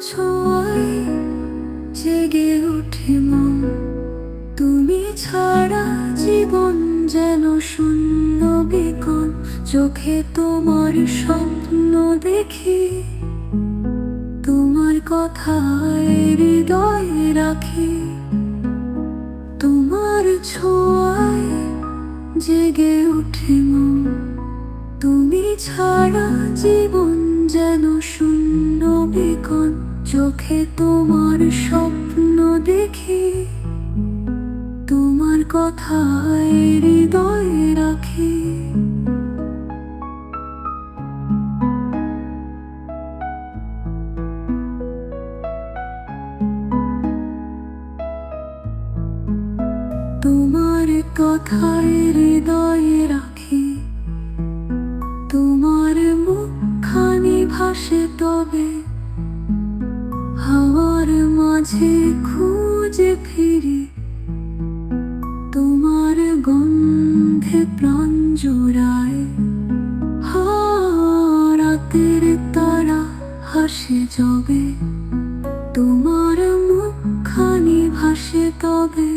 ছোঁয়ায় জেগে ওঠে মন। তুমি ছাড়া জীবন যেন শূন্য বিকল। চোখে তোমার স্বপ্ন দেখি, তোমার কথায় হৃদয়ে রাখি। তোমার ছোঁয়ায় জেগে ওঠে মন। তুমি ছাড়া জীবন যেন শূন্য বিকল। চোখে তোমার স্বপ্ন দেখি, তোমার কথায় হৃদয়ে রাখি। তোমার কথায় হৃদয়ে রাখি। তোমার মুখখানি ভাসে তবে হাওয়ার মাঝে খুঁজে ফিরি। তোমার গন্ধে প্রাণ জুড়ায়, রাতের তারা হাসে যবে। তোমার মুখখানি ভাসে তবে